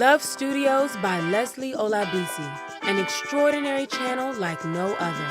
Love Studios by Leslie Olabisi, an extraordinary channel like no other.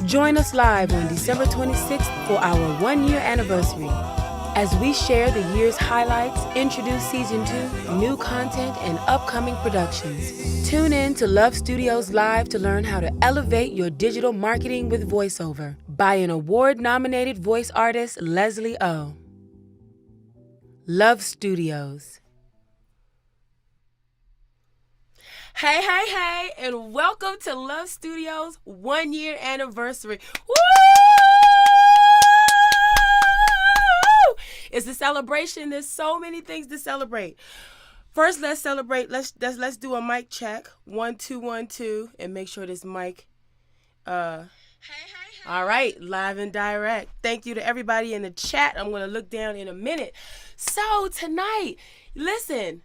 Join us live on December 26th for our one-year anniversary as we share the year's highlights, introduce Season 2, new content, and upcoming productions. Tune in to Love Studios Live to learn how to elevate your digital marketing with voiceover by an award-nominated voice artist, Leslie O. Love Studios. Hey, and welcome to Love Studios' one-year anniversary. Woo! It's a celebration. There's so many things to celebrate. First, let's celebrate. Let's do a mic check. 1 2 1 2, and make sure this mic. Hey. All right, live and direct. Thank you to everybody in the chat. I'm gonna look down in a minute. So tonight, listen.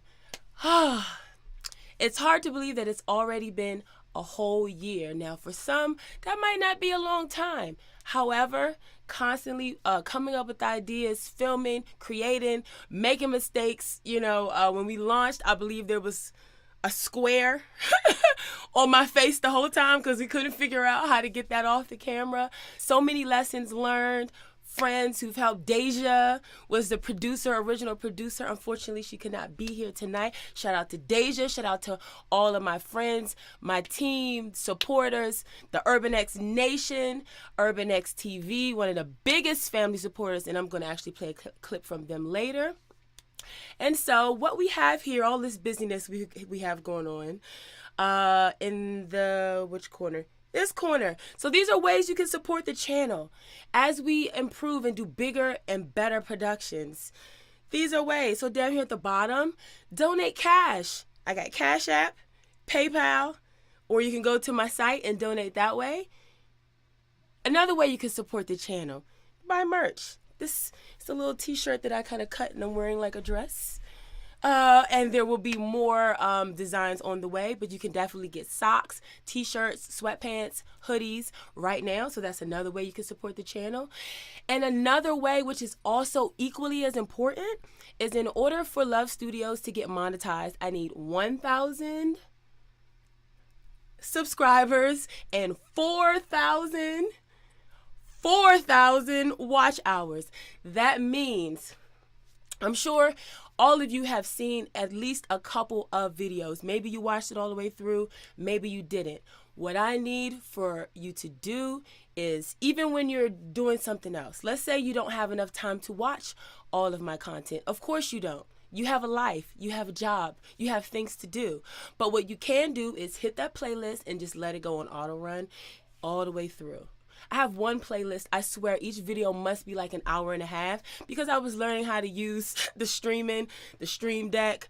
It's hard to believe that it's already been a whole year. Now, for some, that might not be a long time. However, constantly coming up with ideas, filming, creating, making mistakes. When we launched, I believe there was a square on my face the whole time because we couldn't figure out how to get that off the camera. So many lessons learned. Friends who've helped. Deja was the original producer. Unfortunately, she could not be here tonight. Shout out to Deja. Shout out to all of my friends, my team, supporters, the Urban X Nation, Urban X TV, one of the biggest family supporters, and I'm going to actually play a clip from them later. And so what we have here, all this busyness we have going on in the, which corner? This corner. So these are ways you can support the channel as we improve and do bigger and better productions. These are ways. So down here at the bottom, donate cash. I got Cash App, PayPal, or you can go to my site and donate that way. Another way you can support the channel, buy merch. This is a little t-shirt that I kind of cut and I'm wearing like a dress. And there will be more designs on the way, but you can definitely get socks, t-shirts, sweatpants, hoodies right now. So that's another way you can support the channel. And another way, which is also equally as important, is in order for LOVStudios to get monetized, I need 1,000 subscribers and 4,000 watch hours. That means, I'm sure all of you have seen at least a couple of videos. Maybe you watched it all the way through, maybe you didn't. What I need for you to do is, even when you're doing something else, let's say you don't have enough time to watch all of my content. Of course you don't. You have a life, you have a job, you have things to do. But what you can do is hit that playlist and just let it go on auto run all the way through. I have one playlist. I swear each video must be like an hour and a half because I was learning how to use the streaming, the stream deck,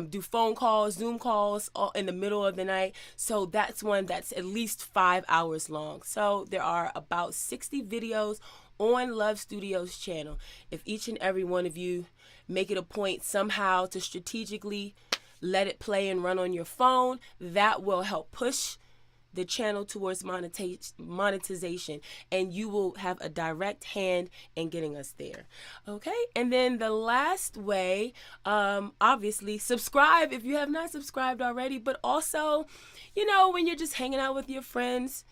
do phone calls, Zoom calls all in the middle of the night. So that's one that's at least 5 hours long. So there are about 60 videos on LOVStudios channel. If each and every one of you make it a point somehow to strategically let it play and run on your phone, that will help push the channel towards monetization, and you will have a direct hand in getting us there. Okay, and then the last way, obviously, subscribe if you have not subscribed already, but also, when you're just hanging out with your friends,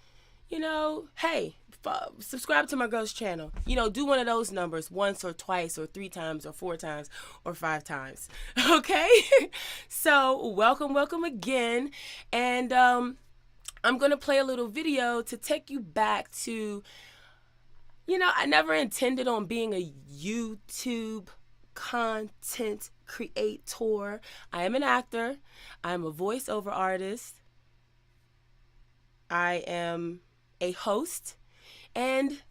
hey, subscribe to my girl's channel. Do one of those numbers once or twice or 3 times or 4 times or 5 times. Okay, so welcome again, and I'm going to play a little video to take you back to, I never intended on being a YouTube content creator. I am an actor. I'm a voiceover artist. I am a host and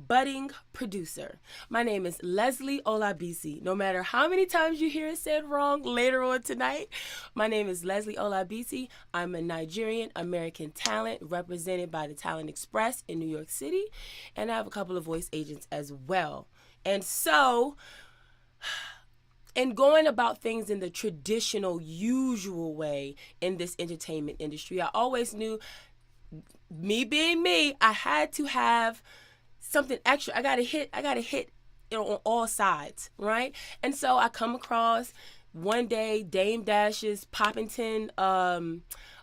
budding producer. My name is Leslie Olabisi. No matter how many times you hear it said wrong later on tonight, my name is Leslie Olabisi. I'm a Nigerian American talent represented by the Talent Express in New York City, and I have a couple of voice agents as well. And so, in going about things in the traditional, usual way in this entertainment industry, I always knew, me being me, I had to have something extra. I gotta hit on all sides, right? And so I come across one day Dame Dash's Poppington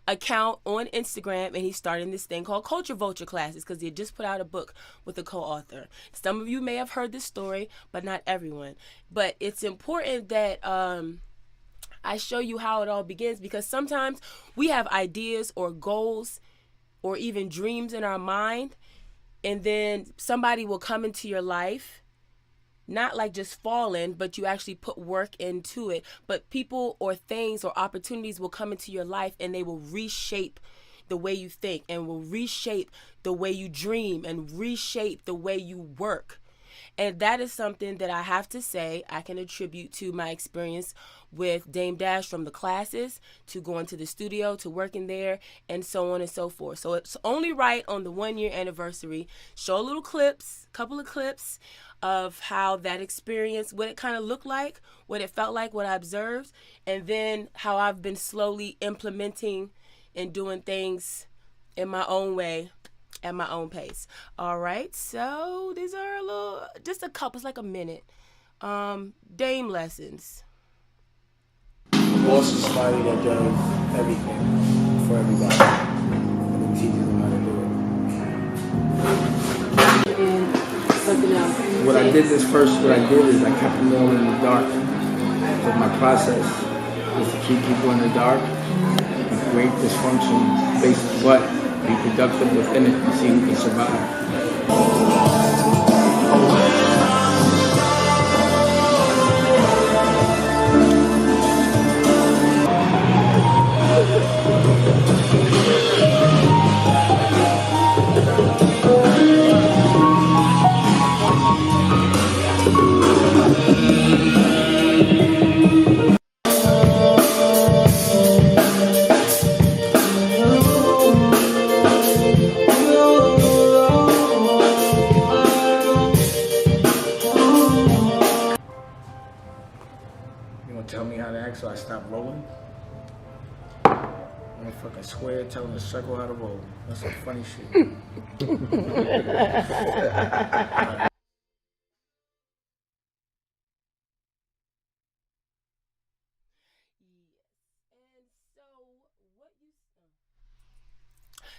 account on Instagram, and he's starting this thing called Culture Vulture Classes because he had just put out a book with a co-author. Some of you may have heard this story, but not everyone. But it's important that I show you how it all begins, because sometimes we have ideas or goals or even dreams in our mind, and then somebody will come into your life, not like just fall in, but you actually put work into it. But people or things or opportunities will come into your life, and they will reshape the way you think, and will reshape the way you dream, and reshape the way you work. And that is something that I have to say I can attribute to my experience with Dame Dash, from the classes to going to the studio to working there and so on and so forth. So it's only right on the 1 year anniversary, show a little clips, couple of clips of how that experience, what it kind of looked like, what it felt like, what I observed, and then how I've been slowly implementing and doing things in my own way, at my own pace. All right, so these are just a couple, it's like a minute. Dame lessons. Boss is somebody that does everything for everybody and teaches them how to do it. And something else. What I did is I kept them all in the dark. So my process is to keep people in the dark and create dysfunction based on what, be productive within it and see who can survive. Tell me how to act so I stop rolling. I'm a fucking square telling the circle how to roll. That's some funny shit.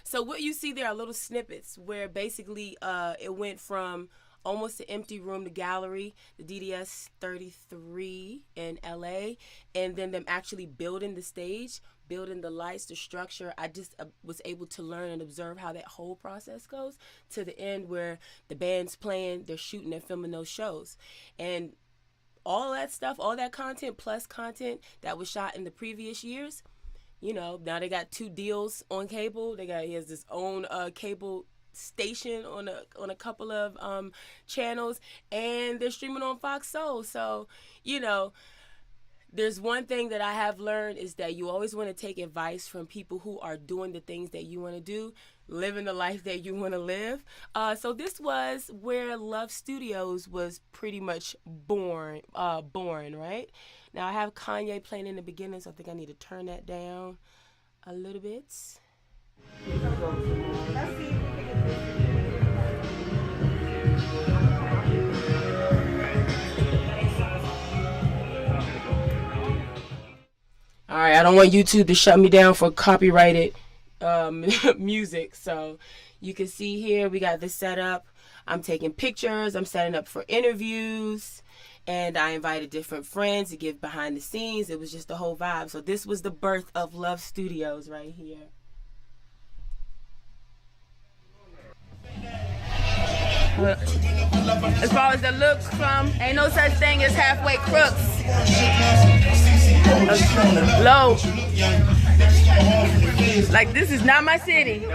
So what you see there are little snippets where basically it went from almost an empty room to gallery, the DDS 33 in LA, and then them actually building the stage, building the lights, the structure. I just was able to learn and observe how that whole process goes to the end where the band's playing, they're shooting, they're filming those shows. And all that stuff, all that content plus content that was shot in the previous years, you know, now they got 2 deals on cable. He has his own cable station on a couple of channels, and they're streaming on Fox Soul. So, you know, there's one thing that I have learned is that you always want to take advice from people who are doing the things that you want to do, living the life that you want to live. So this was where LOVStudios was pretty much born, right? Now I have Kanye playing in the beginning, so I think I need to turn that down a little bit. All right, I don't want YouTube to shut me down for copyrighted music. So you can see here we got this set up. I'm taking pictures. I'm setting up for interviews. And I invited different friends to give behind the scenes. It was just the whole vibe. So this was the birth of LOVStudios right here. As far as the looks from, ain't no such thing as halfway crooks. Low. Like, this is not my city.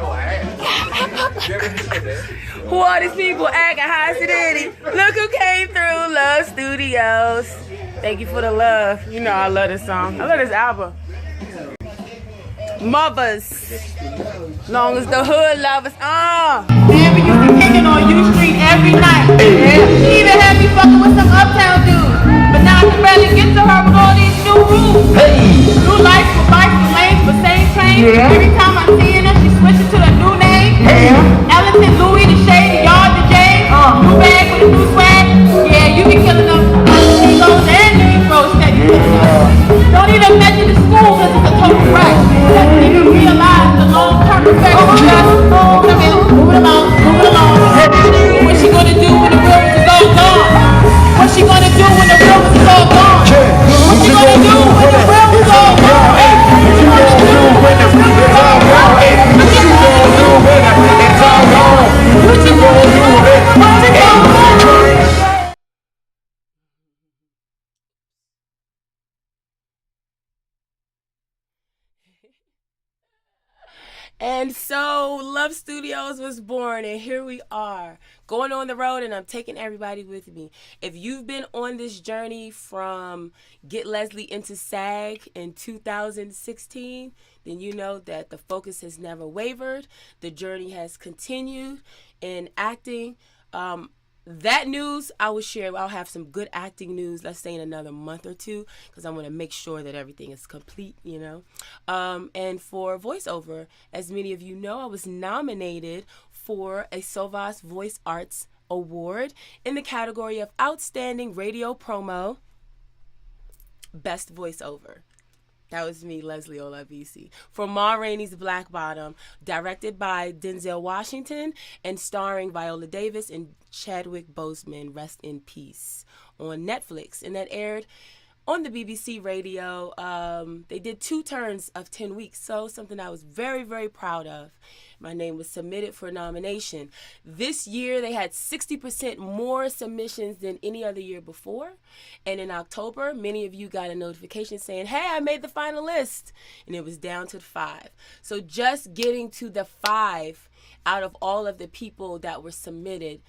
Who are these people acting high city? Look who came through LOVStudios. Thank you for the love. You know I love this song. I love this album. Mothers. Long as the hood love us. Man, we used to kicking on U Street every night. She even had me fucking with some uptown dudes. But now I can barely get to her with all these new rules. New lights for bikes and lanes for same train. Every time I'm seeing her, she switches to the new name. Ellington, Louis, the Shade, the Yard, the J. New bag with a new swag. Yeah, you be killing them. Egos and Negroes steady killing them. Don't even mention the school because it's a total wreck. Doesn't even realize the long-term effects of just moving along. What's she gonna do when the real is all gone? What's she gonna do when the real is all gone? What's she gonna do when the real is all gone? What's she gonna do when the real is all gone? And so Love Studios was born, and here we are going on the road, and I'm taking everybody with me. If you've been on this journey from Get Leslie into SAG in 2016, then you know that the focus has never wavered. The journey has continued in acting. That news I will share. I'll have some good acting news, let's say in another month or two, because I want to make sure that everything is complete, And for voiceover, as many of you know, I was nominated for a Sovas Voice Arts Award in the category of Outstanding Radio Promo, Best Voiceover. That was me, Leslie Olavisi. For Ma Rainey's Black Bottom, directed by Denzel Washington and starring Viola Davis and Chadwick Boseman, rest in peace, on Netflix. And that aired on the BBC radio. They did 2 turns of 10 weeks, so something I was very, very proud of. My name was submitted for nomination. This year, they had 60% more submissions than any other year before. And in October, many of you got a notification saying, hey, I made the final list. And it was down to 5. So just getting to the 5 out of all of the people that were submitted,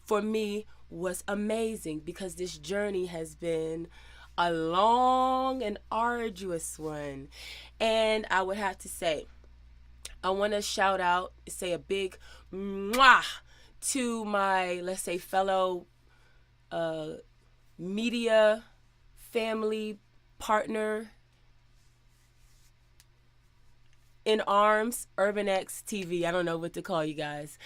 for me, was amazing, because this journey has been a long and arduous one. And I would have to say, I want to shout out, say a big mwah to my, let's say, fellow media family partner in arms, Urban X TV. I don't know what to call you guys.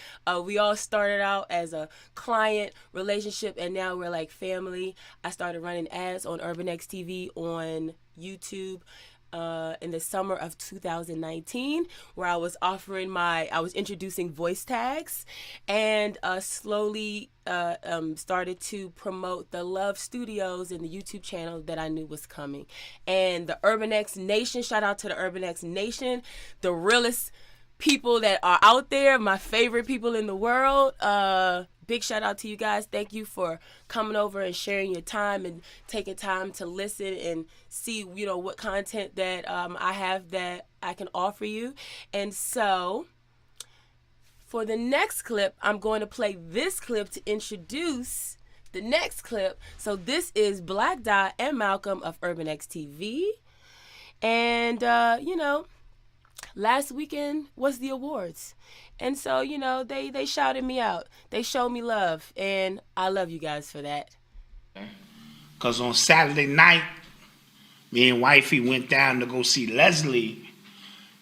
We all started out as a client relationship, and now we're like family. I started running ads on Urban X TV on YouTube in the summer of 2019, where I was introducing voice tags, and slowly started to promote the Love Studios and the YouTube channel that I knew was coming. And the Urban X Nation, shout out to the Urban X Nation, the realest people that are out there, my favorite people in the world. Big shout out to you guys. Thank you for coming over and sharing your time and taking time to listen and see, what content that I have that I can offer you. And so for the next clip, I'm going to play this clip to introduce the next clip. So this is Black Dot and Malcolm of Urban X TV. And, last weekend was the awards. And so, they shouted me out. They showed me love. And I love you guys for that. Because on Saturday night, me and wifey went down to go see Leslie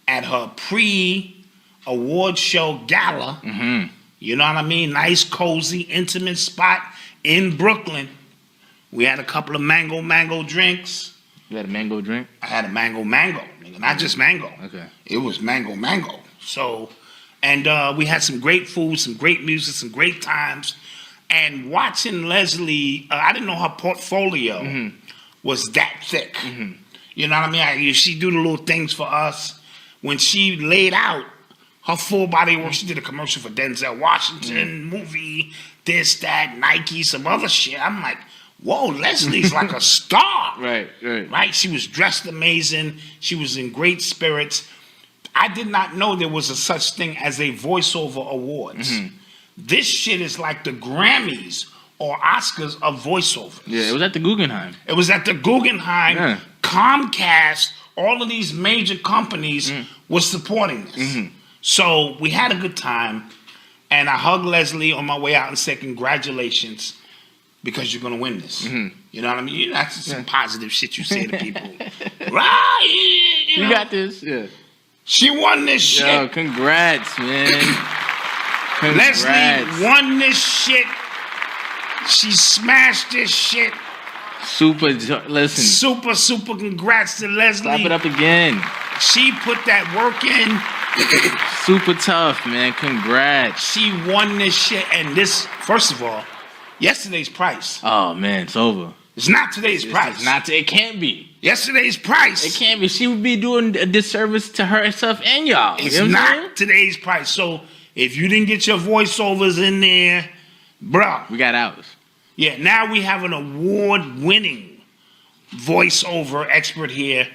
at her pre-award show gala. Mm-hmm. You know what I mean? Nice, cozy, intimate spot in Brooklyn. We had a couple of mango drinks. You had a mango drink? I had a mango, nigga. Not just mango. Okay. It was mango. So, and we had some great food, some great music, some great times. And watching Leslie, I didn't know her portfolio was that thick. Mm-hmm. You know what I mean? She do the little things for us. When she laid out her full body work, she did a commercial for Denzel Washington, movie, this, that, Nike, some other shit. I'm like, whoa, Leslie's like a star. Right. She was dressed amazing. She was in great spirits. I did not know there was a such thing as a voiceover awards. Mm-hmm. This shit is like the Grammys or Oscars of voiceovers. Yeah, it was at the Guggenheim. Yeah. Comcast, all of these major companies were supporting this. Mm-hmm. So we had a good time. And I hugged Leslie on my way out and said, congratulations, because you're going to win this. Mm-hmm. You know what I mean? That's some positive shit you say to people. Right? You got this. Yeah. She won this shit. Yo, congrats, man. Leslie won this shit. She smashed this shit. Super congrats to Leslie. Clap it up again. She put that work in. Super tough, man. Congrats. She won this shit. And this, first of all, yesterday's price. Oh, man, it's over. It's not today's price. It can't be. Yesterday's price. It can't be. She would be doing a disservice to herself and y'all. It's not today's price. So if you didn't get your voiceovers in there, bro. We got ours. Yeah, now we have an award-winning voiceover expert here.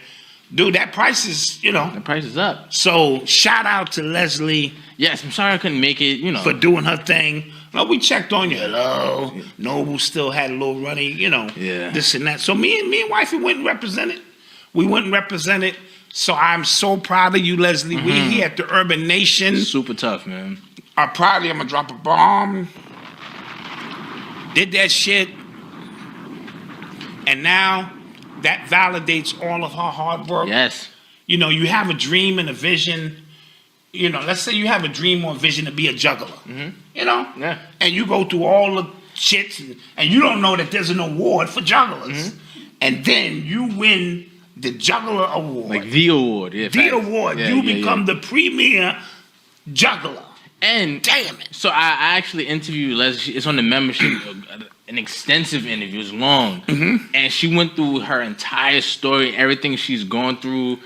Dude, that price is, The price is up. So shout out to Leslie. Yes, I'm sorry I couldn't make it, For doing her thing. No, we checked on you. Hello. Noble still had a little runny, Yeah. this and that. So me and wifey went and represented. We went and represented. So I'm so proud of you, Leslie. We here at the Urban Nation. Super tough, man. I'm proud of you. I'm going to drop a bomb. Did that shit. And now that validates all of her hard work. Yes. You have a dream and a vision. Let's say you have a dream or a vision to be a juggler. Yeah. And you go through all the shits and you don't know that there's an award for jugglers. And then you win the Juggler Award. Like the award. Yeah, The facts. award. Yeah, You yeah, become the premier juggler. And damn it. So I actually interviewed Leslie. It's on the membership, an extensive interview. It's long. And she went through her entire story, everything she's gone through,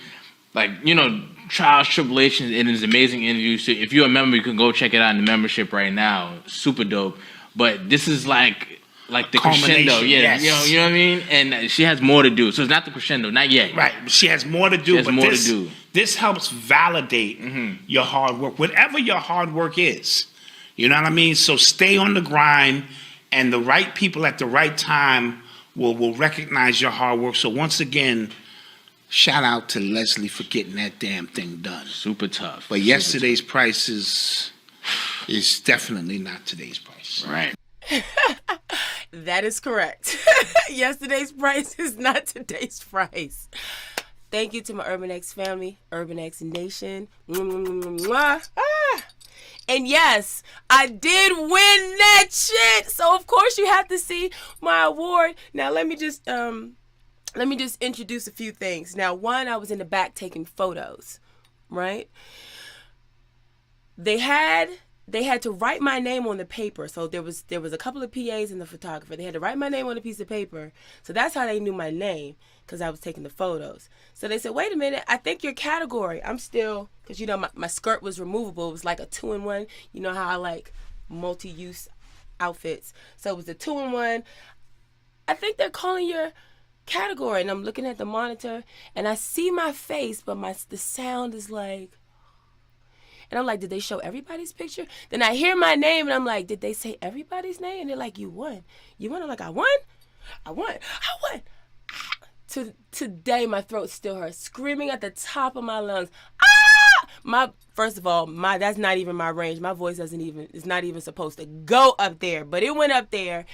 trials, tribulations. It is an amazing interview. So if you're a member, you can go check it out in the membership right now. Super dope. But this is like the crescendo. Yeah, yes. you know what I mean? And she has more to do. So it's not the crescendo, not yet. Right. She has more to do. She has more to do. This helps validate your hard work, whatever your hard work is. You know what I mean? So stay on the grind, and the right people at the right time will recognize your hard work. So once again, shout out to Leslie for getting that damn thing done. Super tough. But yesterday's price is definitely not today's price. Right. That is correct. Yesterday's price is not today's price. Thank you to my Urban X family, Urban X Nation. Mwah. And yes, I did win that shit. So of course you have to see my award. Now let me just introduce a few things. Now, one, I was in the back taking photos, right? They had to write my name on the paper. So there was a couple of PAs and the photographer. They had to write my name on a piece of paper. So that's how they knew my name, because I was taking the photos. So they said, wait a minute, I think your category. I'm still, because my skirt was removable. It was like a 2-in-1. You know how I like multi-use outfits. So it was a 2-in-1. I think they're calling your category. And I'm looking at the monitor and I see my face, but the sound is like, and I'm like, did they show everybody's picture? Then I hear my name and I'm like, did they say everybody's name? And they're like, you won. You won? I'm like, I won? I won. Today my throat still hurts, screaming at the top of my lungs. First of all, that's not even my range. My voice is not even supposed to go up there, but it went up there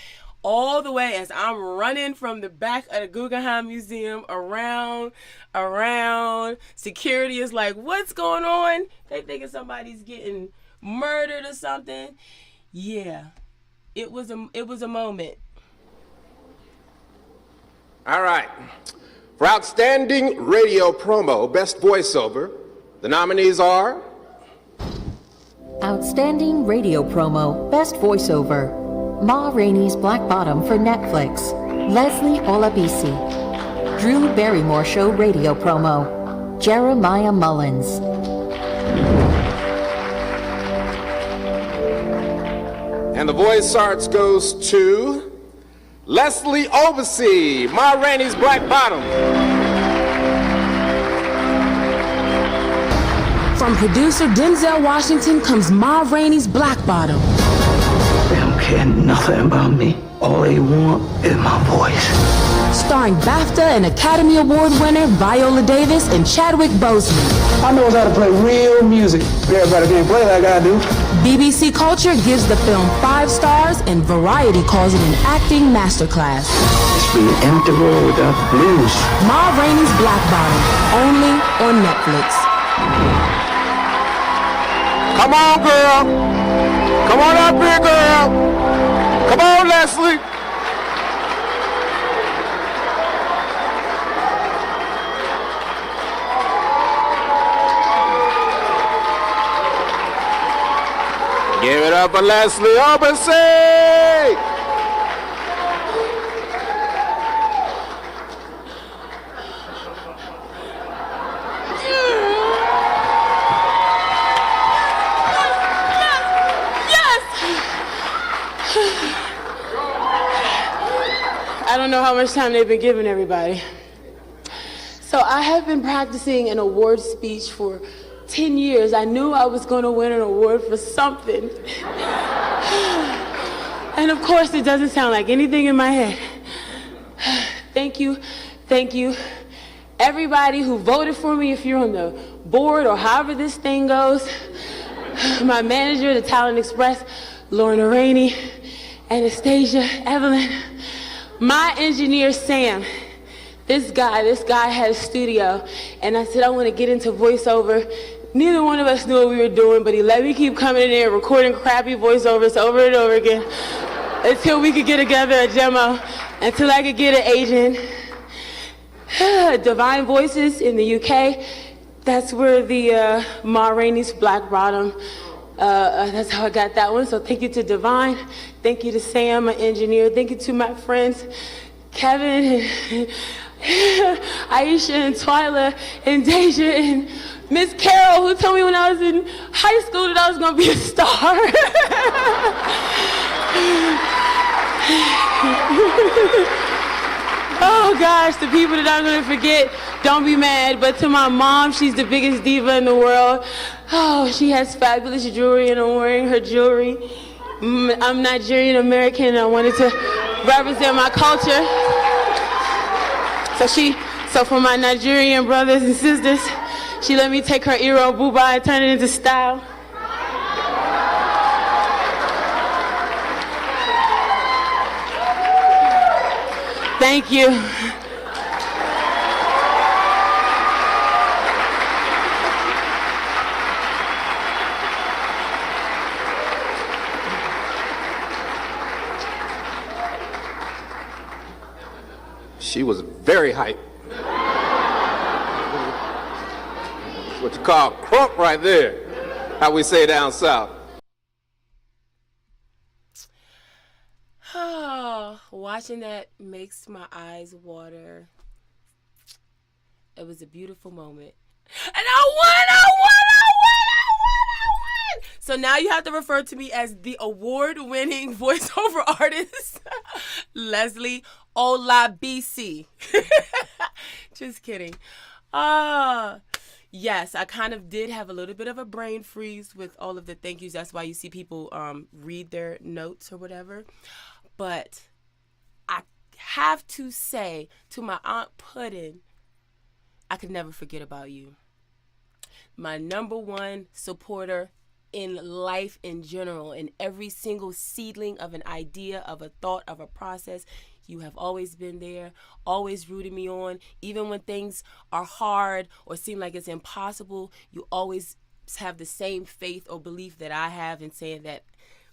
all the way as I'm running from the back of the Guggenheim Museum around. Security is like, what's going on? They thinking somebody's getting murdered or something. Yeah, it was a moment. All right. For Outstanding Radio Promo, Best Voiceover, the nominees are... Outstanding Radio Promo, Best Voiceover, Ma Rainey's Black Bottom for Netflix, Leslie Olabisi. Drew Barrymore Show Radio Promo, Jeremiah Mullins. And the Voice Arts goes to... Leslie Olabisi, Ma Rainey's Black Bottom. From producer Denzel Washington comes Ma Rainey's Black Bottom. They don't care nothing about me. All they want is my voice. Starring BAFTA and Academy Award winner Viola Davis and Chadwick Boseman. I know how to play real music. Everybody can't play like I do. BBC Culture gives the film 5 stars and Variety calls it an acting masterclass. It's be an empty world without the blues. Ma Rainey's Black Bottom, only on Netflix. Come on, girl. Come on up here, girl. Come on, Leslie. Give it up for Leslie Olabisi. I don't know how much time they've been giving everybody. So I have been practicing an award speech for 10 years. I knew I was going to win an award for something. And of course, it doesn't sound like anything in my head. Thank you. Everybody who voted for me, if you're on the board or however this thing goes, my manager, the Talent Express, Lorna Rainey, Anastasia, Evelyn, my engineer, Sam. This guy had a studio, and I said, I want to get into voiceover. Neither one of us knew what we were doing, but he let me keep coming in there recording crappy voiceovers over and over again until we could get together a demo, until I could get an agent. Divine Voices in the UK, that's where the Ma Rainey's Black Bottom, that's how I got that one. So thank you to Divine, thank you to Sam, my engineer, thank you to my friends, Kevin, and Aisha and Twyla and Deja and Miss Carol, who told me when I was in high school that I was gonna be a star. Oh gosh, the people that I'm gonna forget, don't be mad, but to my mom, she's the biggest diva in the world. Oh, she has fabulous jewelry and I'm wearing her jewelry. I'm Nigerian American and I wanted to represent my culture. So for my Nigerian brothers and sisters, she let me take her Iro Buba and turn it into style. Thank you. She was very hype. That's what you call crunk right there. How we say down south. Oh, watching that makes my eyes water. It was a beautiful moment. And I won! So now you have to refer to me as the award-winning voiceover artist, Leslie Olabisi. Just kidding. Yes, I kind of did have a little bit of a brain freeze with all of the thank yous. That's why you see people read their notes or whatever. But I have to say to my Aunt Puddin', I could never forget about you. My number one supporter in life in general, in every single seedling of an idea, of a thought, of a process. You have always been there, always rooting me on. Even when things are hard or seem like it's impossible, you always have the same faith or belief that I have in saying that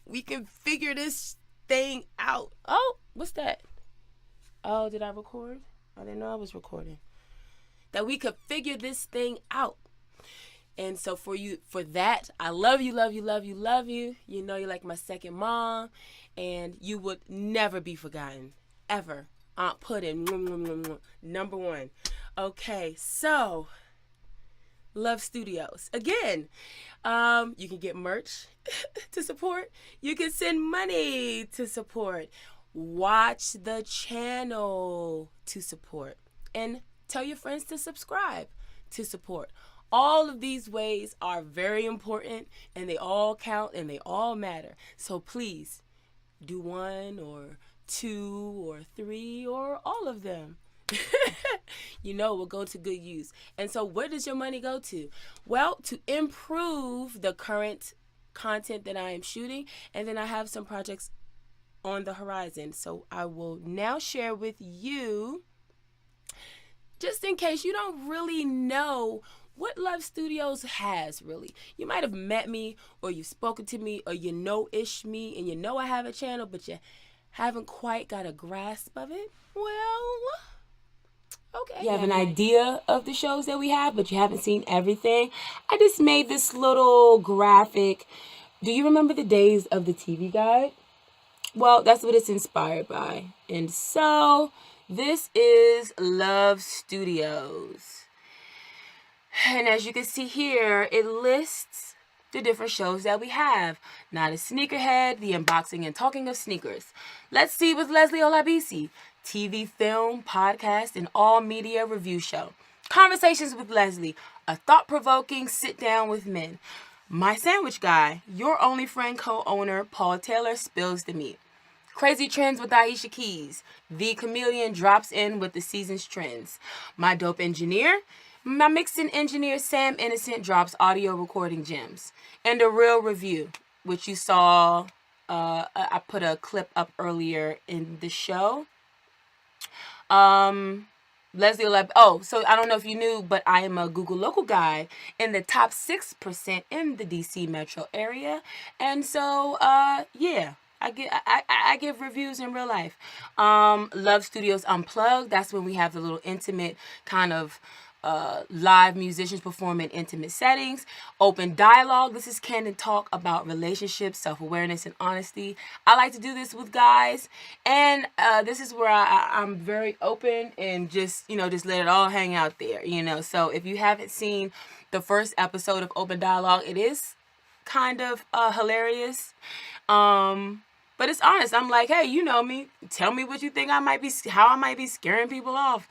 we can figure this thing out. Oh, what's that? Oh, did I record? I didn't know I was recording. That we could figure this thing out. And so for that, I love you. You know you're like my second mom, and you would never be forgotten, ever. Aunt Puddin', number one. Okay, so LOVStudios. Again, you can get merch to support. You can send money to support. Watch the channel to support. And tell your friends to subscribe to support. All of these ways are very important, and they all count, and they all matter. So please, do one or two or three or all of them. You know, will go to good use. And so where does your money go to? Well, to improve the current content that I am shooting, and then I have some projects on the horizon. So I will now share with you, just in case you don't really know what LOVStudios has, really. You might have met me, or you've spoken to me, or you know-ish me, and you know I have a channel, but you haven't quite got a grasp of it. Well, okay. You have an idea of the shows that we have, but you haven't seen everything. I just made this little graphic. Do you remember the days of the TV Guide? Well, that's what it's inspired by. And so, this is LOVStudios. And as you can see here, it lists the different shows that we have. Not a Sneakerhead, the unboxing and talking of sneakers. Let's See with Leslie Olabisi, TV, film, podcast, and all media review show. Conversations with Leslie, a thought-provoking sit-down with men. My Sandwich Guy, your only friend co-owner, Paul Taylor, spills the meat. Crazy Trends with Aisha Keys. The Chameleon drops in with the season's trends. My Dope Engineer. My mixing engineer, Sam Innocent, drops audio recording gems. And a real review, which you saw, I put a clip up earlier in the show. Leslie so I don't know if you knew, but I am a Google local guy in the top 6% in the DC metro area. And so, yeah. I give reviews in real life. LOVStudios Unplugged. That's when we have the little intimate kind of live musicians perform in intimate settings. Open Dialogue. This is candid talk about relationships, self-awareness, and honesty. I like to do this with guys, and this is where I'm very open and just let it all hang out there. So if you haven't seen the first episode of Open Dialogue, it is kind of hilarious. But it's honest. I'm like, hey, you know me. Tell me what you think how I might be scaring people off.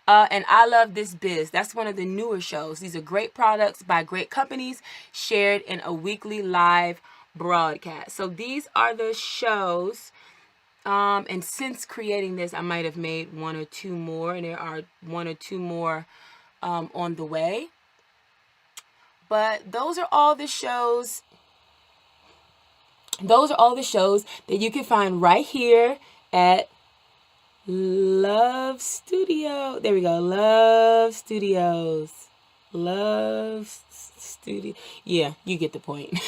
And I love this biz. That's one of the newer shows. These are great products by great companies shared in a weekly live broadcast. So these are the shows. And since creating this, I might have made one or two more, and there are one or two more on the way. But those are all the shows. Those are all the shows that you can find right here at LOVStudio. There we go. LOVStudios. LOVStudio. Yeah, you get the point.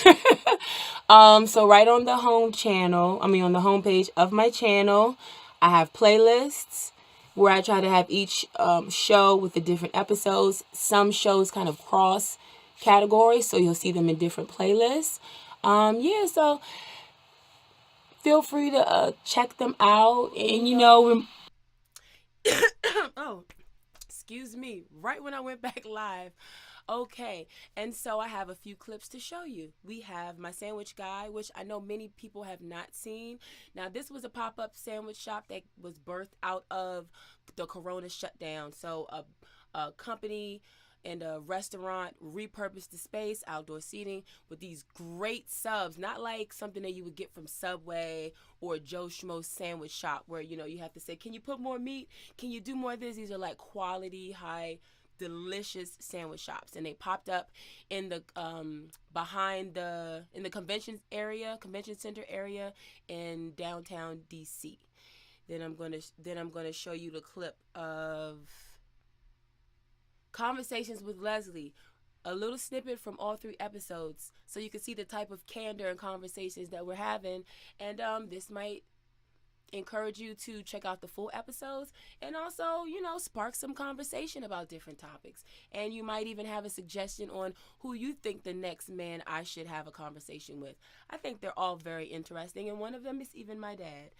So right on the on the homepage of my channel, I have playlists where I try to have each show with the different episodes. Some shows kind of cross categories, so you'll see them in different playlists. So feel free to check them out. And oh, excuse me, right when I went back live. Okay, and so I have a few clips to show you. We have My Sandwich Guy, which I know many people have not seen. Now, this was a pop-up sandwich shop that was birthed out of the Corona shutdown. So a company and a restaurant repurposed the space, outdoor seating, with these great subs, not like something that you would get from Subway or Joe Schmo's sandwich shop where, you have to say, can you put more meat? Can you do more of this? These are like quality, high, delicious sandwich shops. And they popped up in the in the convention center area in downtown DC. Then I'm gonna show you the clip of Conversations with Leslie, a little snippet from all 3 episodes, so you can see the type of candor and conversations that we're having. And this might encourage you to check out the full episodes and also, spark some conversation about different topics. And you might even have a suggestion on who you think the next man I should have a conversation with. I think they're all very interesting, and one of them is even my dad.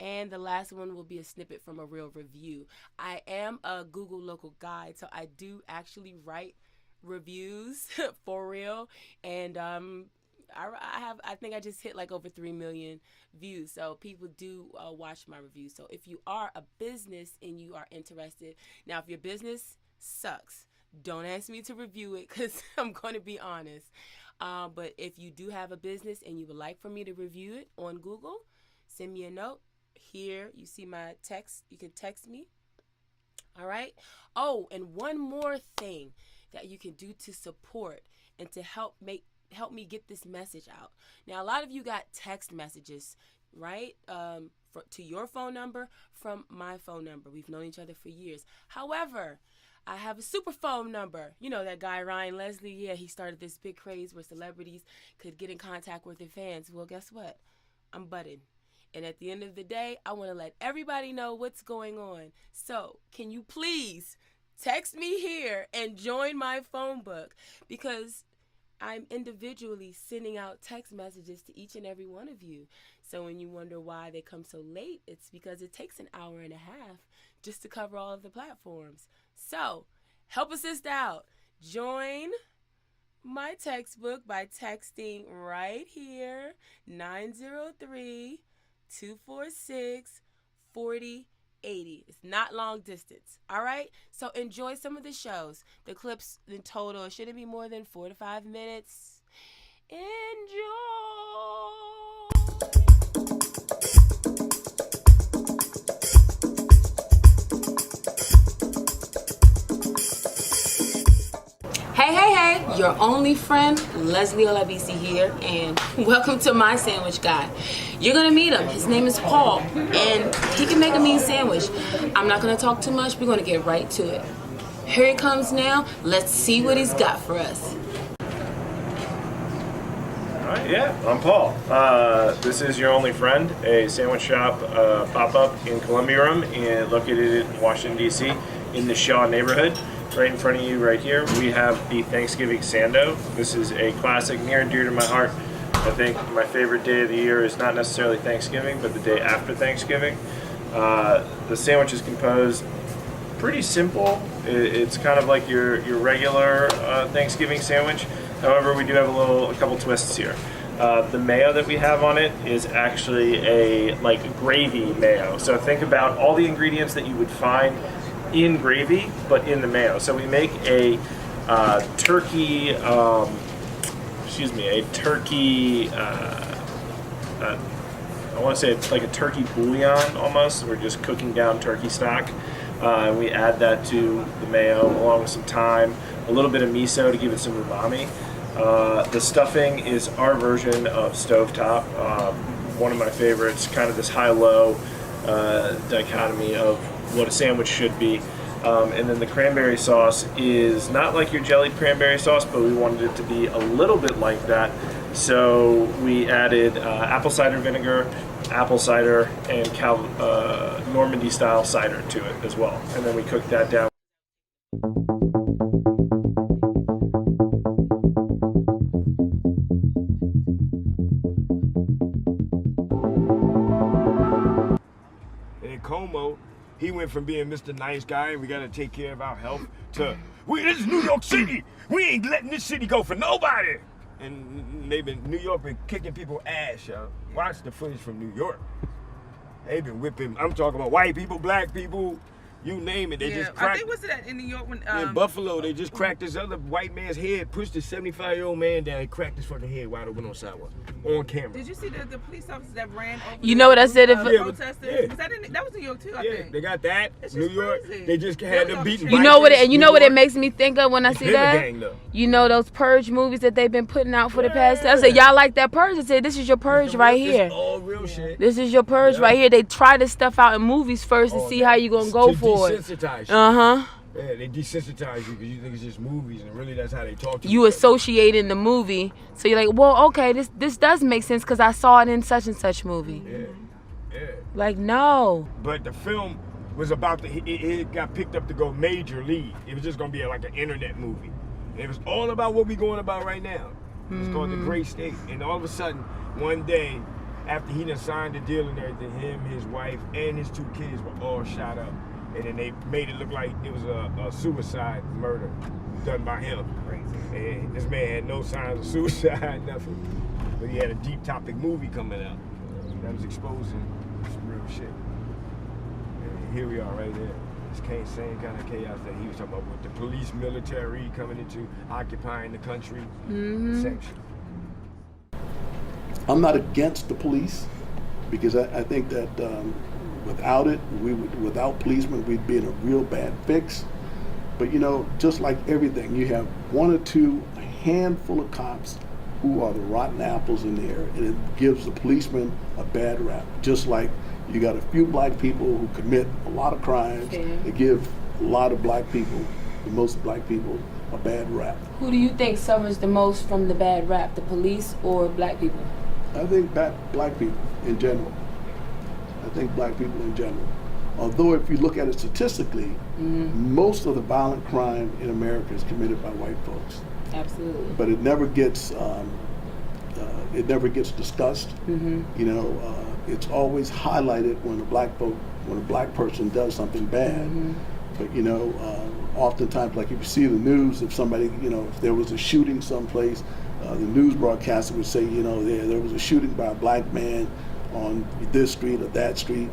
And the last one will be a snippet from a real review. I am a Google local guide, so I do actually write reviews for real. And I think I just hit like over 3 million views. So people do watch my reviews. So if you are a business and you are interested, now if your business sucks, don't ask me to review it because I'm going to be honest. But if you do have a business and you would like for me to review it on Google, send me a note. Here, you see my text. You can text me. All right. Oh, and one more thing that you can do to support and to help me get this message out. Now, a lot of you got text messages, right? To your phone number from my phone number. We've known each other for years. However, I have a super phone number. You know that guy, Ryan Leslie? Yeah, he started this big craze where celebrities could get in contact with their fans. Well, guess what? I'm butted. And at the end of the day, I want to let everybody know what's going on. So, can you please text me here and join my phone book? Because I'm individually sending out text messages to each and every one of you. So when you wonder why they come so late, it's because it takes an hour and a half just to cover all of the platforms. So, help a sister out. Join my textbook by texting right here, 903-246-4088. 80. It's not long distance. All right? So enjoy some of the shows. The clips in total shouldn't be more than 4 to 5 minutes. Enjoy. Hey, your only friend, Leslie Olabisi here, and welcome to my sandwich guy. You're gonna meet him. His name is Paul, and he can make a mean sandwich. I'm not gonna talk too much. We're gonna get right to it. Here he comes now. Let's see what he's got for us. Alright, yeah, I'm Paul. This is Your Only Friend, a sandwich shop pop-up in Columbia Room, located in Washington, D.C., in the Shaw neighborhood. Right in front of you right here, we have the Thanksgiving Sando. This is a classic near and dear to my heart. I think my favorite day of the year is not necessarily Thanksgiving, but the day after Thanksgiving. The sandwich is composed pretty simple. It's kind of like your regular Thanksgiving sandwich. However, we do have a couple twists here. The mayo that we have on it is actually a gravy mayo. So think about all the ingredients that you would find in gravy, but in the mayo. So we make a turkey. I want to say it's like a turkey bouillon almost. We're just cooking down turkey stock. And we add that to the mayo along with some thyme, a little bit of miso to give it some umami. The stuffing is our version of stovetop. One of my favorites, kind of this high-low dichotomy of what a sandwich should be. And then the cranberry sauce is not like your jellied cranberry sauce, but we wanted it to be a little bit like that. So we added apple cider vinegar, apple cider, and Normandy style cider to it as well. And then we cooked that down. And Como, he went from being Mr. Nice Guy, and we gotta take care of our health, to, this is New York City. We ain't letting this city go for nobody. And New York been kicking people ass, y'all. Watch the footage from New York. They been whipping, I'm talking about white people, black people, you name it. They just cracked. I think, was it in New York when in Buffalo, they just cracked this other white man's head, pushed this 75-year-old man down, and cracked his fucking head wide open on sidewalk, on camera. Did you see the police officers that ran over You know what I said? protesters? Yeah. That was New York too, I Yeah, think. they got that. It's New just York, crazy. they just had them beating. You know what? bikers, You know New what it York. makes me think of when I see It's been a that? gang, though. You know those Purge movies that they've been putting out for the past. I said, y'all like that Purge? I said, this is your Purge right here. It's all real shit. This is your Purge right here. They try this stuff out in movies first to see how you gonna go for it. Desensitize you. Uh-huh. Yeah, they desensitize you because you think it's just movies, and really that's how they talk to You each other. associate in the movie, so you're like, well, okay, this does make sense because I saw it in such and such movie. Yeah. Like, no. But the film was about to, it got picked up to go major league. It was just gonna be like an internet movie. And it was all about what we going about right now. It's called The Great State. And all of a sudden, one day, after he done signed the deal and everything, him, his wife, and his 2 kids were all shot up. And then they made it look like it was a suicide murder done by him. Crazy. And this man had no signs of suicide, nothing. But he had a deep topic movie coming out that was exposing some real shit. And here we are right there. This same kind of chaos that he was talking about with the police military coming into occupying the country section. I'm not against the police because I think that without it, without policemen, we'd be in a real bad fix. But just like everything, you have 1 or 2, a handful of cops who are the rotten apples in there, and it gives the policeman a bad rap. Just like you got a few black people who commit a lot of crimes, they give a lot of black people, most black people, a bad rap. Who do you think suffers the most from the bad rap, the police or black people? I think black people in general. Although if you look at it statistically, most of the violent crime in America is committed by white folks. Absolutely. But it never gets discussed. It's always highlighted when a black person does something bad. But oftentimes, like if you see the news, if somebody, if there was a shooting someplace, the news broadcaster would say, there was a shooting by a black man on this street or that street.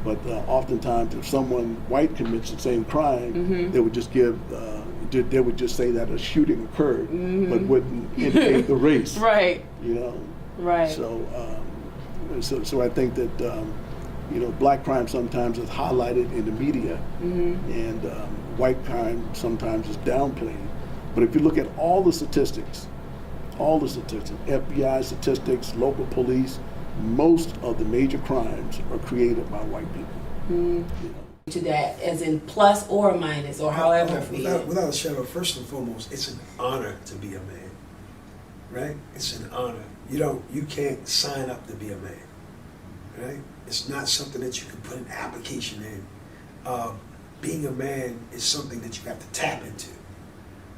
But oftentimes, if someone white commits the same crime, they would just they would just say that a shooting occurred, but wouldn't indicate the race. Right. You know. Right. So I think that black crime sometimes is highlighted in the media, and white crime sometimes is downplayed. But if you look at all the statistics, FBI statistics, local police, most of the major crimes are created by white people. To that, as in plus or minus, or however. Without a shadow, first and foremost, it's an honor to be a man, right? It's an honor. You can't sign up to be a man, right? It's not something that you can put an application in. Being a man is something that you have to tap into,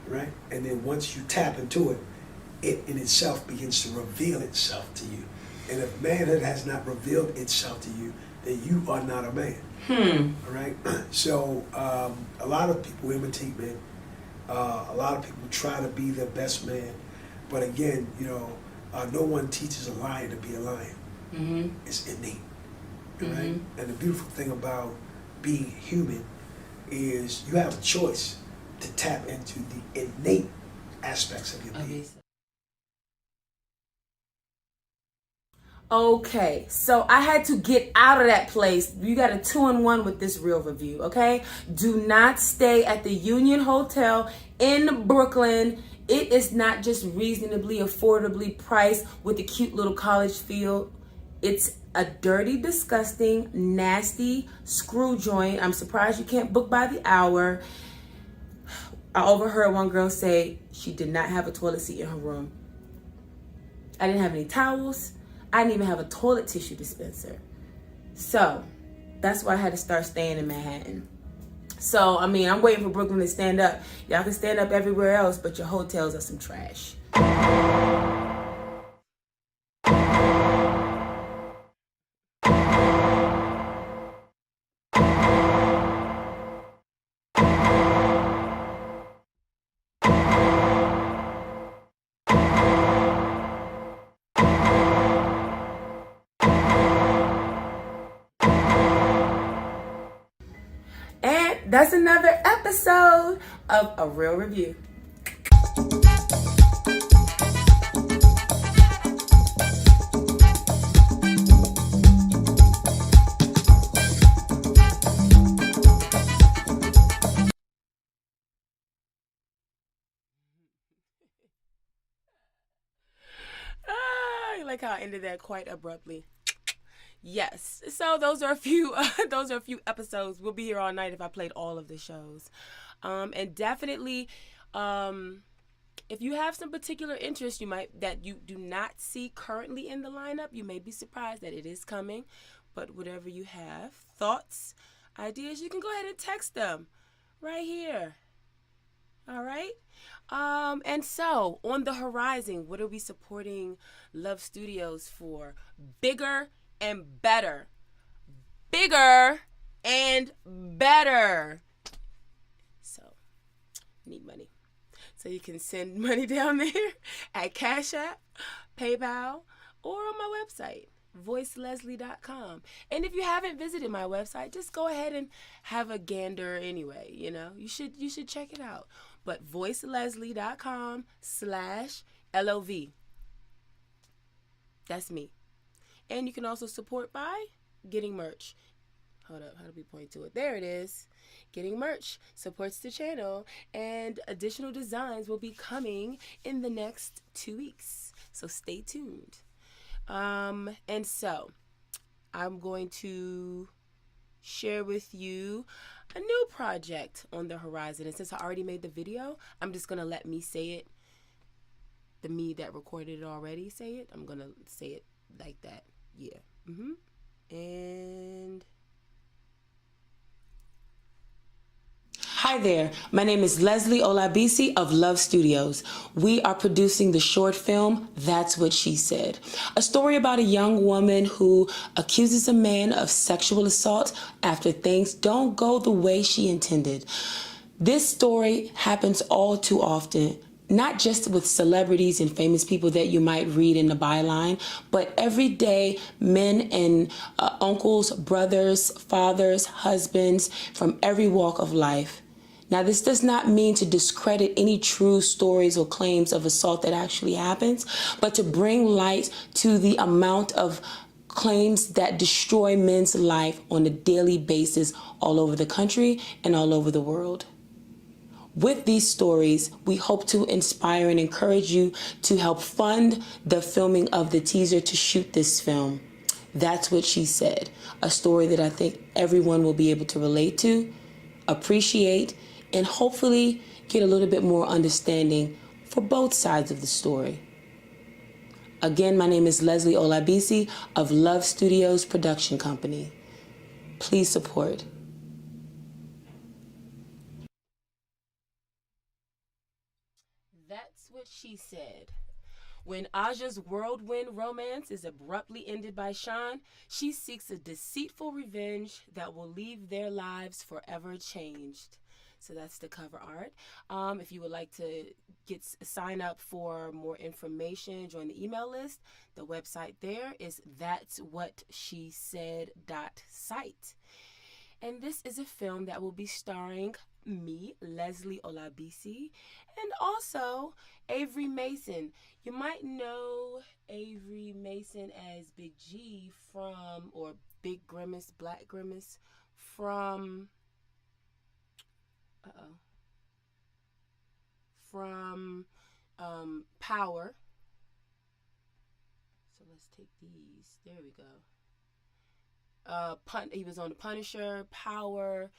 right? And then once you tap into it, it in itself begins to reveal itself to you. And if manhood has not revealed itself to you, then you are not a man. All right? So a lot of people imitate men. A lot of people try to be the best man. But again, no one teaches a lion to be a lion. It's innate. Right? And the beautiful thing about being human is you have a choice to tap into the innate aspects of your being. Okay, so I had to get out of that place. You got a 2-in-1 with this real review, okay? Do not stay at the Union Hotel in Brooklyn. It is not just reasonably, affordably priced with a cute little college feel. It's a dirty, disgusting, nasty screw joint. I'm surprised you can't book by the hour. I overheard one girl say she did not have a toilet seat in her room. I didn't have any towels. I didn't even have a toilet tissue dispenser. So that's why I had to start staying in Manhattan. So, I'm waiting for Brooklyn to stand up. Y'all can stand up everywhere else, but your hotels are some trash. That's another episode of A Real Review. I like how I ended that quite abruptly. Yes, so those are a few episodes. We'll be here all night if I played all of the shows. And definitely, if you have some particular interest that you do not see currently in the lineup, you may be surprised that it is coming. But whatever you have, thoughts, ideas, you can go ahead and text them right here. All right? And so, on the horizon, what are we supporting LOVStudios for? Bigger and better. Bigger and better. So, need money. So you can send money down there at Cash App, PayPal, or on my website, voiceleslie.com. And if you haven't visited my website, just go ahead and have a gander anyway. You should check it out. But voiceleslie.com/LOV. That's me. And you can also support by getting merch. Hold up, how do we point to it? There it is. Getting merch supports the channel, and additional designs will be coming in the next 2 weeks. So stay tuned. And so I'm going to share with you a new project on the horizon. And since I already made the video, I'm just going to let me say it. The me that recorded it already say it. I'm going to say it like that. Yeah. And hi there. My name is Leslie Olabisi of LOVStudios. We are producing the short film, That's What She Said. A story about a young woman who accuses a man of sexual assault after things don't go the way she intended. This story happens all too often. not just with celebrities and famous people that you might read in the byline, but everyday men and uncles, brothers, fathers, husbands from every walk of life. Now, this does not mean to discredit any true stories or claims of assault that actually happens, but to bring light to the amount of claims that destroy men's life on a daily basis all over the country and all over the world. With these stories, we hope to inspire and encourage you to help fund the filming of the teaser to shoot this film. That's What She Said, a story that I think everyone will be able to relate to, appreciate, and hopefully get a little bit more understanding for both sides of the story. Again, my name is Leslie Olabisi of LOVStudios Production Company. Please support. That's What She Said. When Aja's whirlwind romance is abruptly ended by Sean, she seeks a deceitful revenge that will leave their lives forever changed. So that's the cover art. If you would like to sign up for more information, join the email list. The website there is that'swhatshesaid.site. And this is a film that will be starring me, Leslie Olabisi, and also Avery Mason. You might know Avery Mason as Big G from, or Big Grimace, Black Grimace from, Power. So let's take these. There we go. He was on The Punisher, Power.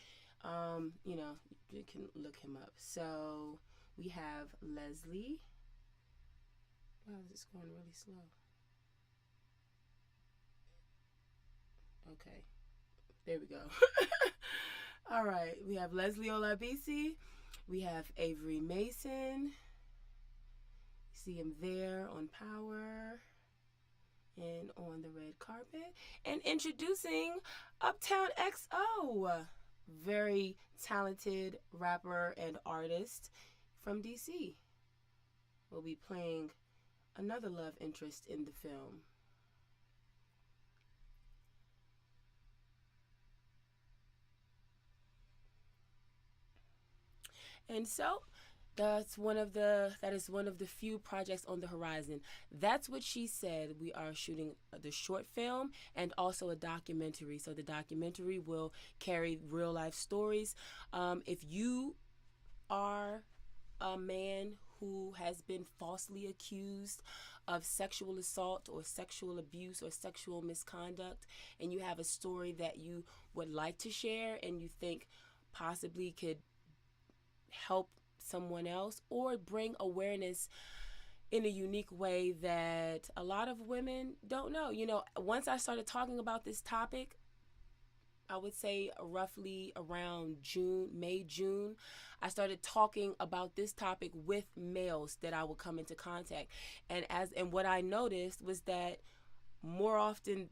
You can look him up. So we have Leslie. Wow, this is going really slow. Okay, there we go. All right, we have Leslie Olabisi. We have Avery Mason. See him there on Power and on the red carpet. And introducing Uptown XO, very talented rapper and artist from DC. Will be playing another love interest in the film. And so that is one of the few projects on the horizon. That's What She Said. We are shooting the short film and also a documentary. So the documentary will carry real life stories. If you are a man who has been falsely accused of sexual assault or sexual abuse or sexual misconduct, and you have a story that you would like to share and you think possibly could help someone else or bring awareness in a unique way that a lot of women don't know. Once I started talking about this topic, I would say roughly around May, June, I started talking about this topic with males that I would come into contact. And what I noticed was that more often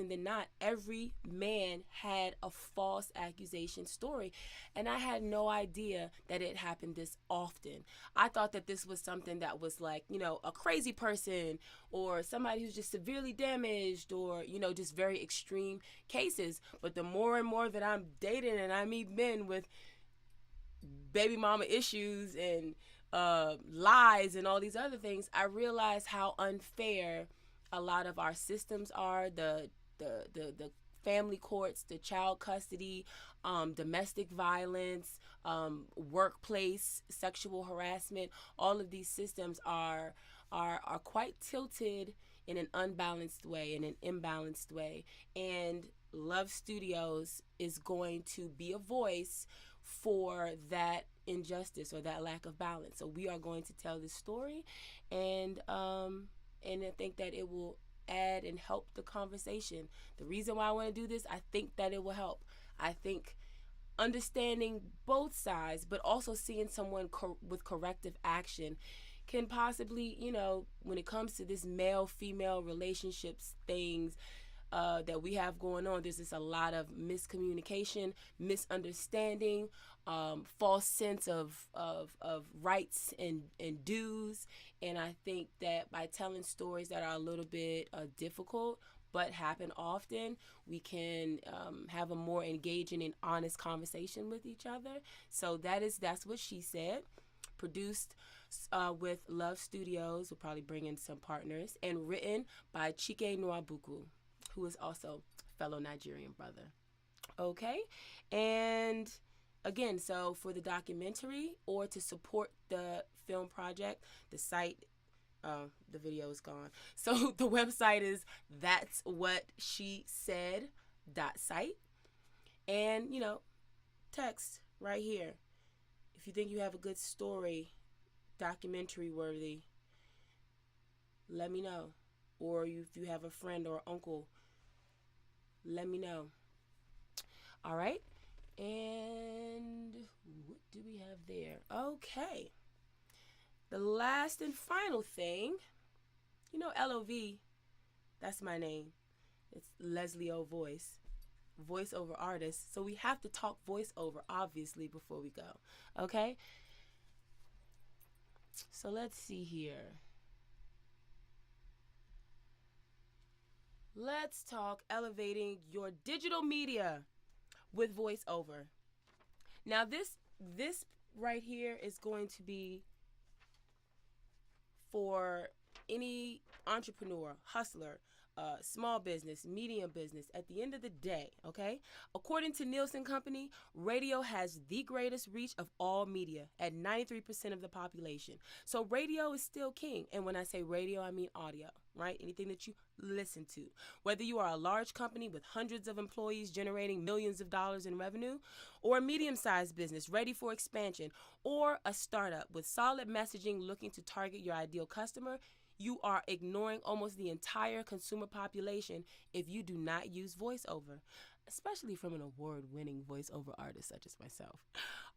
than not, every man had a false accusation story. And I had no idea that it happened this often. I thought that this was something that was like, a crazy person or somebody who's just severely damaged or, just very extreme cases. But the more and more that I'm dating and I meet men with baby mama issues and lies and all these other things, I realize how unfair a lot of our systems are, the family courts, the child custody, domestic violence, workplace sexual harassment. All of these systems are quite tilted in an unbalanced way, in an imbalanced way. And LOVStudios is going to be a voice for that injustice or that lack of balance. So we are going to tell this story, and I think that it will add and help the conversation. The reason why I want to do this, I think that it will help. I think understanding both sides, but also seeing someone with corrective action can possibly, when it comes to this male-female relationships things, that we have going on. There's just a lot of miscommunication, misunderstanding, false sense of rights and dues. And I think that by telling stories that are a little bit difficult but happen often, we can have a more engaging and honest conversation with each other. So that's what she said. Produced with LOVStudios, we'll probably bring in some partners, and written by Chike Nwabuku, who is also a fellow Nigerian brother. Okay, and again, so for the documentary or to support the film project, the site, the video is gone. So the website is that'swhatshesaid.site, and text right here. If you think you have a good story, documentary worthy, let me know. Or if you have a friend or uncle, let me know. All right. And what do we have there? Okay. The last and final thing, LOV, that's my name. It's Leslie O Voice. Voiceover artist, so we have to talk voiceover obviously before we go. Okay, so let's see here. Let's talk elevating your digital media with voiceover. Now this right here is going to be for any entrepreneur, hustler, small business, medium business. At the end of the day, okay, according to Nielsen Company, radio has the greatest reach of all media at 93% of the population. So radio is still king. And when I say radio, I mean audio, right? Anything that you listen to. Whether you are a large company with hundreds of employees generating millions of dollars in revenue, or a medium-sized business ready for expansion, or a startup with solid messaging looking to target your ideal customer, you are ignoring almost the entire consumer population if you do not use voiceover, especially from an award-winning voiceover artist such as myself.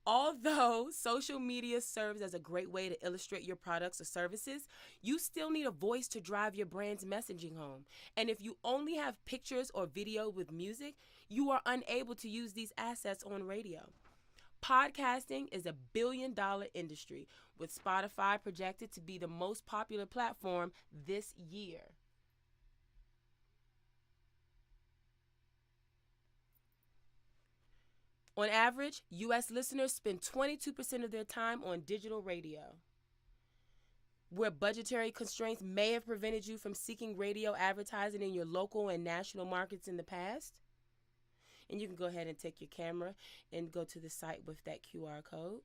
Although social media serves as a great way to illustrate your products or services, you still need a voice to drive your brand's messaging home. And if you only have pictures or video with music, you are unable to use these assets on radio. Podcasting is a billion-dollar industry, with Spotify projected to be the most popular platform this year. On average, U.S. listeners spend 22% of their time on digital radio. Where budgetary constraints may have prevented you from seeking radio advertising in your local and national markets in the past, and you can go ahead and take your camera and go to the site with that QR code.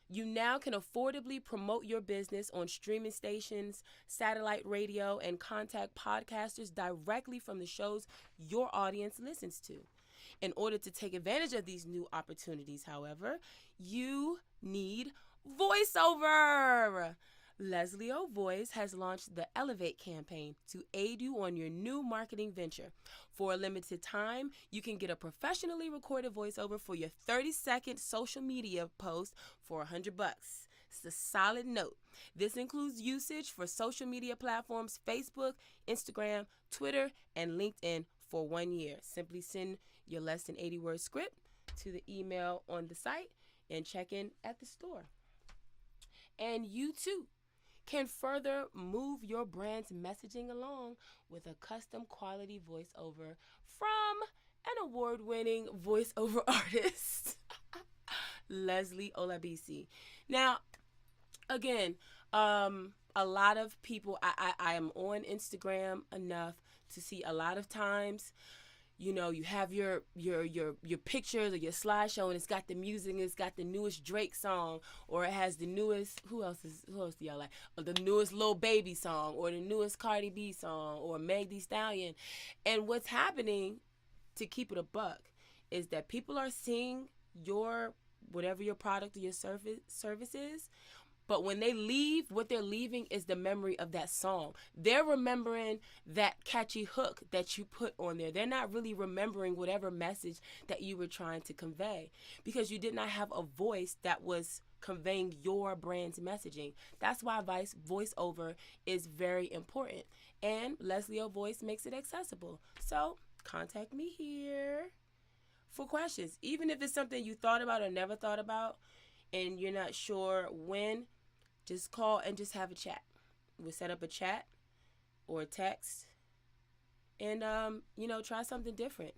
You now can affordably promote your business on streaming stations, satellite radio, and contact podcasters directly from the shows your audience listens to. In order to take advantage of these new opportunities, however, you need voiceover. Leslie O Voice has launched the Elevate campaign to aid you on your new marketing venture. For a limited time, you can get a professionally recorded voiceover for your 30-second social media post for $100. It's a solid note. This includes usage for social media platforms Facebook, Instagram, Twitter, and LinkedIn for 1 year. Simply send your less than 80-word script to the email on the site and check in at the store. And you too can further move your brand's messaging along with a custom quality voiceover from an award-winning voiceover artist, Leslie Olabisi. Now, again, a lot of people, I am on Instagram enough to see a lot of times, you have your pictures or your slideshow, and it's got the music, and it's got the newest Drake song, or it has the newest, who else do y'all like? Or the newest Lil Baby song, or the newest Cardi B song, or Meg Thee Stallion. And what's happening, to keep it a buck, is that people are seeing whatever your product or your service is, But when they leave, what they're leaving is the memory of that song. They're remembering that catchy hook that you put on there. They're not really remembering whatever message that you were trying to convey, because you did not have a voice that was conveying your brand's messaging. That's why voiceover is very important. And Leslie O Voice makes it accessible. So contact me here for questions. Even if it's something you thought about or never thought about and you're not sure when, just call and just have a chat. We'll set up a chat or a text and, try something different.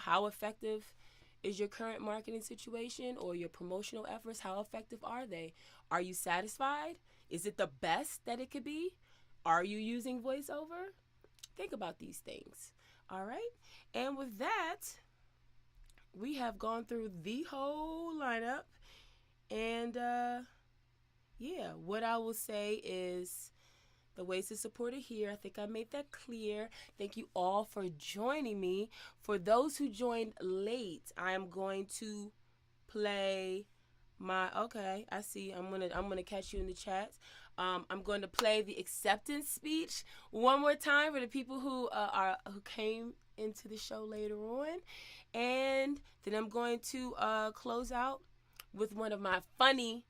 How effective is your current marketing situation or your promotional efforts? How effective are they? Are you satisfied? Is it the best that it could be? Are you using voiceover? Think about these things. All right? And with that, we have gone through the whole lineup. And, what I will say is the ways to support it here. I think I made that clear. Thank you all for joining me. For those who joined late, I am going to play I see. I'm gonna catch you in the chats. I'm going to play the acceptance speech one more time for the people who came into the show later on, and then I'm going to close out with one of my funny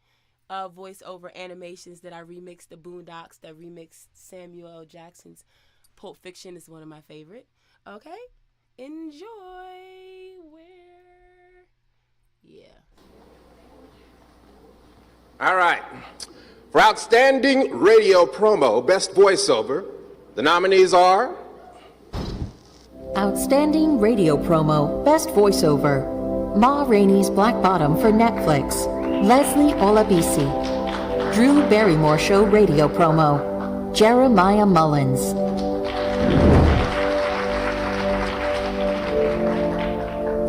voiceover animations that I remixed, the Boondocks, that remixed Samuel L. Jackson's Pulp Fiction. Is one of my favorite. Okay, enjoy. All right. For Outstanding Radio Promo, Best Voiceover, the nominees are... Outstanding Radio Promo, Best Voiceover, Ma Rainey's Black Bottom for Netflix, Leslie Olabisi. Drew Barrymore Show Radio Promo, Jeremiah Mullins.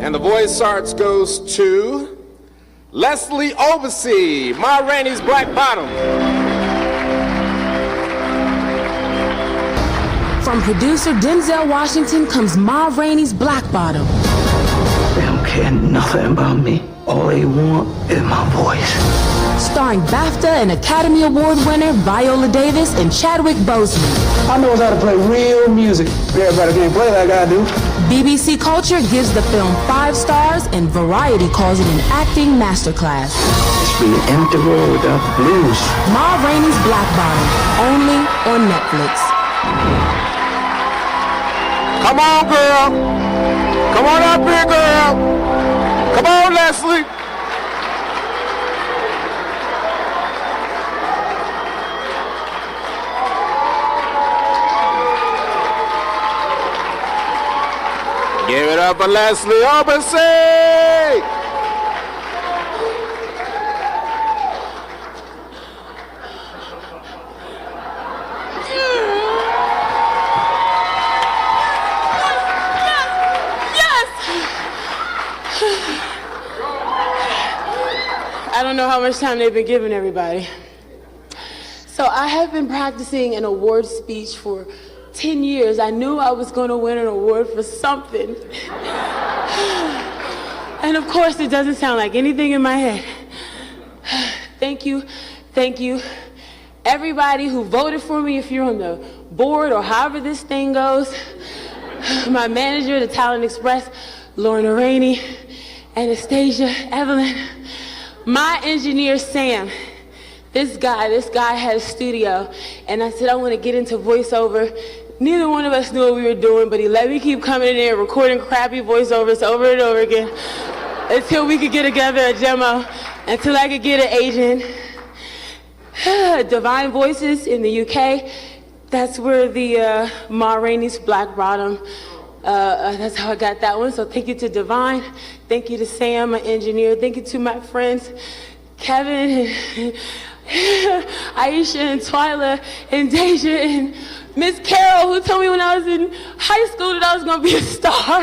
And the Voice Arts goes to Leslie Olabisi, Ma Rainey's Black Bottom. From producer Denzel Washington comes Ma Rainey's Black Bottom. They don't care nothing about me. All they want is my voice. Starring BAFTA and Academy Award winner Viola Davis and Chadwick Boseman. I know how to play real music. Everybody can't play like I do. BBC Culture gives the film 5 stars and Variety calls it an acting masterclass. It's be an empty world without the blues. Ma Rainey's Black Bottom, only on Netflix. Come on, girl. Come on up here, girl. Come on, Leslie. Give it up for Leslie Olabisi. I don't know how much time they've been giving everybody. So I have been practicing an award speech for 10 years. I knew I was going to win an award for something. And of course, it doesn't sound like anything in my head. Thank you. Everybody who voted for me, if you're on the board or however this thing goes. My manager, the Talent Express, Lorna Rainey, Anastasia, Evelyn. My engineer, Sam. This guy had a studio, and I said, I want to get into voiceover. Neither one of us knew what we were doing, but he let me keep coming in there recording crappy voiceovers over and over again until we could get together a demo, until I could get an agent. Divine Voices in the UK, that's where the Ma Rainey's Black Bottom, that's how I got that one. So thank you to Divine, thank you to Sam, my engineer, thank you to my friends, Kevin, and Aisha, and Twyla, and Deja, and Miss Carol, who told me when I was in high school that I was gonna be a star.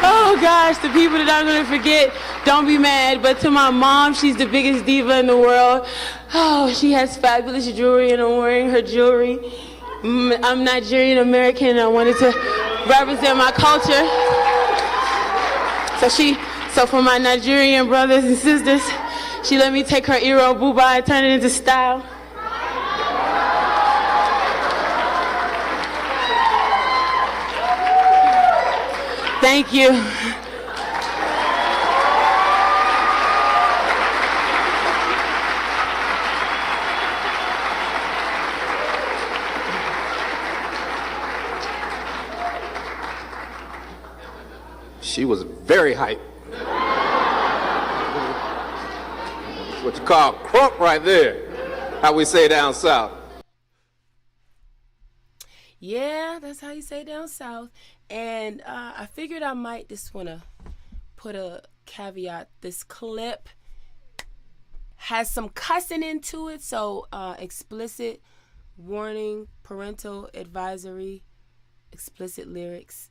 Oh gosh, the people that I'm gonna forget, don't be mad, but to my mom, she's the biggest diva in the world. Oh, she has fabulous jewelry and I'm wearing her jewelry. I'm Nigerian American and I wanted to represent my culture. So for my Nigerian brothers and sisters, she let me take her Iro Buba and turn it into style. Thank you. She was very hype. That's what you call crunk right there. How we say down south. Yeah, that's how you say down south. And I figured I might just want to put a caveat. This clip has some cussing into it, so explicit warning, parental advisory, explicit lyrics.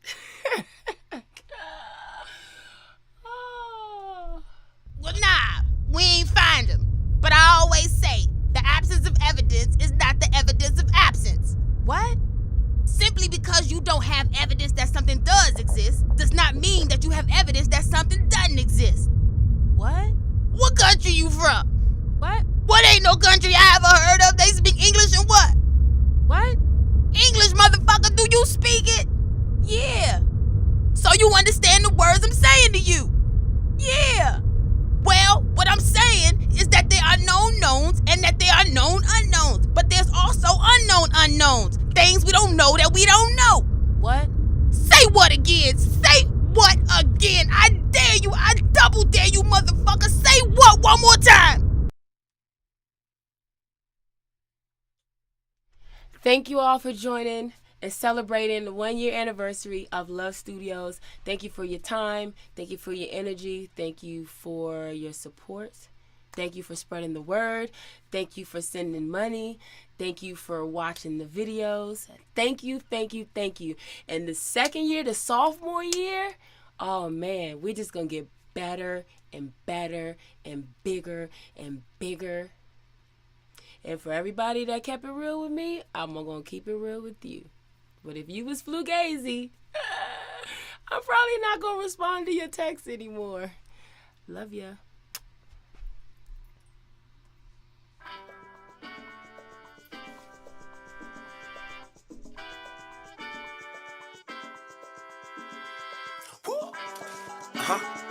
Well, nah, we ain't find him. But I always say, the absence of evidence is not the evidence of absence. What? Simply because you don't have evidence that something does exist does not mean that you have evidence that something doesn't exist. What? What country you from? What? What ain't no country I ever heard of? They speak English and what? What? English, motherfucker, do you speak it? Yeah. So you understand the words I'm saying to you? Yeah. Well, what I'm saying is that there are known knowns and that there are known unknowns. But there's also unknown unknowns. Things we don't know that we don't know. What? Say what again? Say what again? I dare you. I double dare you, motherfucker. Say what one more time? Thank you all for joining and celebrating the 1-year anniversary of Love Studios. Thank you for your time. Thank you for your energy. Thank you for your support. Thank you for spreading the word. Thank you for sending money. Thank you for watching the videos. Thank you, thank you, thank you. And the second year, the sophomore year, oh man, we're just going to get better and better and bigger and bigger. And for everybody that kept it real with me, I'm going to keep it real with you. But if you was flugazy, I'm probably not going to respond to your text anymore. Love ya. Uh-huh.